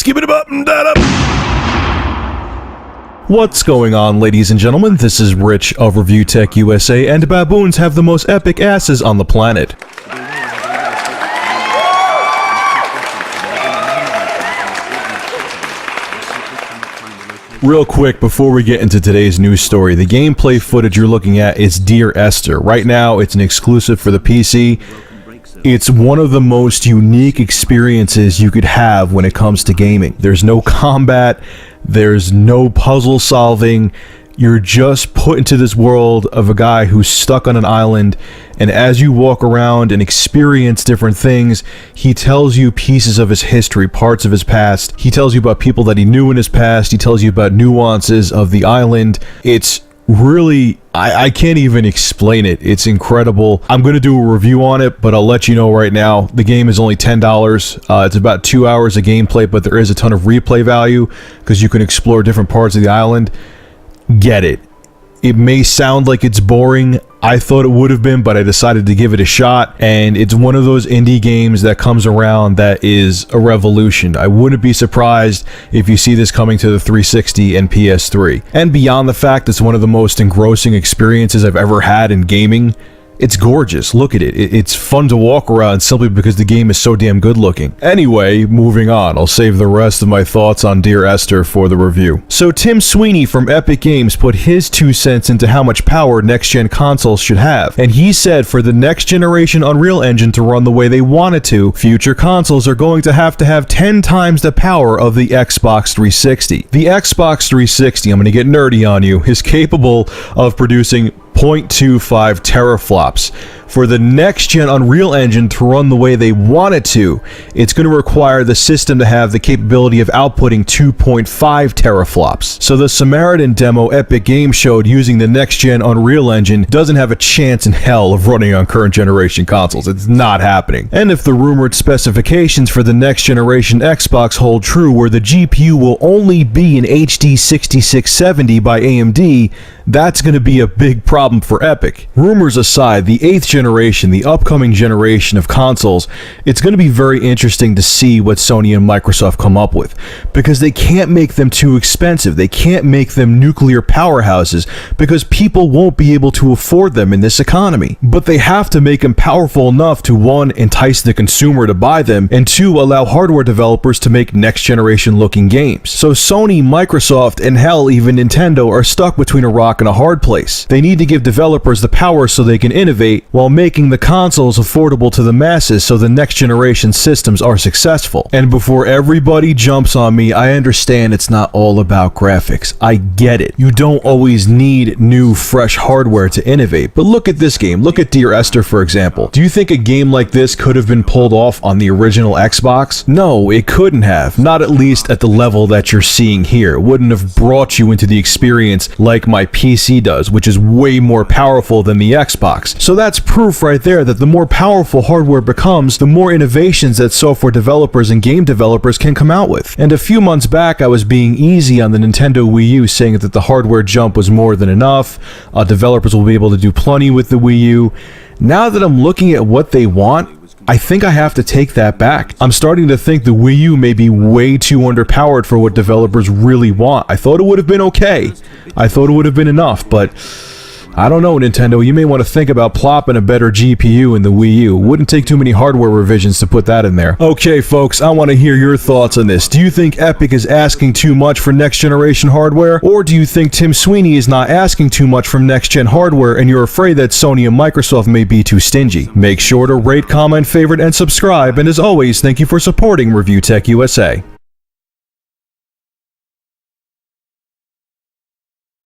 skip it up and that up. What's going on, ladies and gentlemen? This is Rich of Review Tech USA, and baboons have the most epic asses on the planet. Real quick, before we get into today's news story, the gameplay footage you're looking at is Dear Esther. Right now, it's an exclusive for the PC. It's one of the most unique experiences you could have when it comes to gaming. There's no combat, there's no puzzle solving. You're just put into this world of a guy who's stuck on an island, and as you walk around and experience different things, he tells you pieces of his history, parts of his past. He tells you about people that he knew in his past. He tells you about nuances of the island. It's really, I can't even explain it. It's incredible. I'm going to do a review on it, but I'll let you know right now, the game is only $10. It's about 2 hours of gameplay, but there is a ton of replay value because you can explore different parts of the island. Get it. It may sound like it's boring. I thought it would have been, but I decided to give it a shot, and it's one of those indie games that comes around that is a revolution. I wouldn't be surprised if you see this coming to the 360 and PS3. And beyond the fact it's one of the most engrossing experiences I've ever had in gaming, it's gorgeous. Look at it. It's fun to walk around simply because the game is so damn good looking. Anyway, moving on. I'll save the rest of my thoughts on Dear Esther for the review. So Tim Sweeney from Epic Games put his 2 cents into how much power next-gen consoles should have. And he said for the next-generation Unreal Engine to run the way they want it to, future consoles are going to have 10 times the power of the Xbox 360. The Xbox 360, I'm going to get nerdy on you, is capable of producing 0.25 teraflops. For the next-gen Unreal Engine to run the way they want it to, it's going to require the system to have the capability of outputting 2.5 teraflops. So the Samaritan demo Epic Games showed using the next-gen Unreal Engine doesn't have a chance in hell of running on current-generation consoles. It's not happening. And if the rumored specifications for the next-generation Xbox hold true, where the GPU will only be an HD 6670 by AMD, that's going to be a big problem for Epic. Rumors aside, the 8th generation, the upcoming generation of consoles, it's going to be very interesting to see what Sony and Microsoft come up with, because they can't make them too expensive. They can't make them nuclear powerhouses because people won't be able to afford them in this economy. But they have to make them powerful enough to, 1, entice the consumer to buy them, and 2, allow hardware developers to make next generation looking games. So Sony, Microsoft, and hell, even Nintendo are stuck between a rock and a hard place. They need to give developers the power so they can innovate while making the consoles affordable to the masses so the next generation systems are successful. And before everybody jumps on me, I understand it's not all about graphics. I get it. You don't always need new, fresh hardware to innovate. But look at this game. Look at Dear Esther, for example. Do you think a game like this could have been pulled off on the original Xbox? No, it couldn't have. Not at least at the level that you're seeing here. It wouldn't have brought you into the experience like my PC does, which is way more powerful than the Xbox. So that's proof right there that the more powerful hardware becomes, the more innovations that software developers and game developers can come out with. And a few months back, I was being easy on the Nintendo Wii U, saying that the hardware jump was more than enough. Developers will be able to do plenty with the Wii U. Now that I'm looking at what they want, I think I have to take that back. I'm starting to think the Wii U may be way too underpowered for what developers really want. I thought it would have been okay. I thought it would have been enough, but I don't know, Nintendo. You may want to think about plopping a better GPU in the Wii U. Wouldn't take too many hardware revisions to put that in there. Okay, folks, I want to hear your thoughts on this. Do you think Epic is asking too much for next-generation hardware? Or do you think Tim Sweeney is not asking too much from next-gen hardware and you're afraid that Sony and Microsoft may be too stingy? Make sure to rate, comment, favorite, and subscribe. And as always, thank you for supporting Review Tech USA.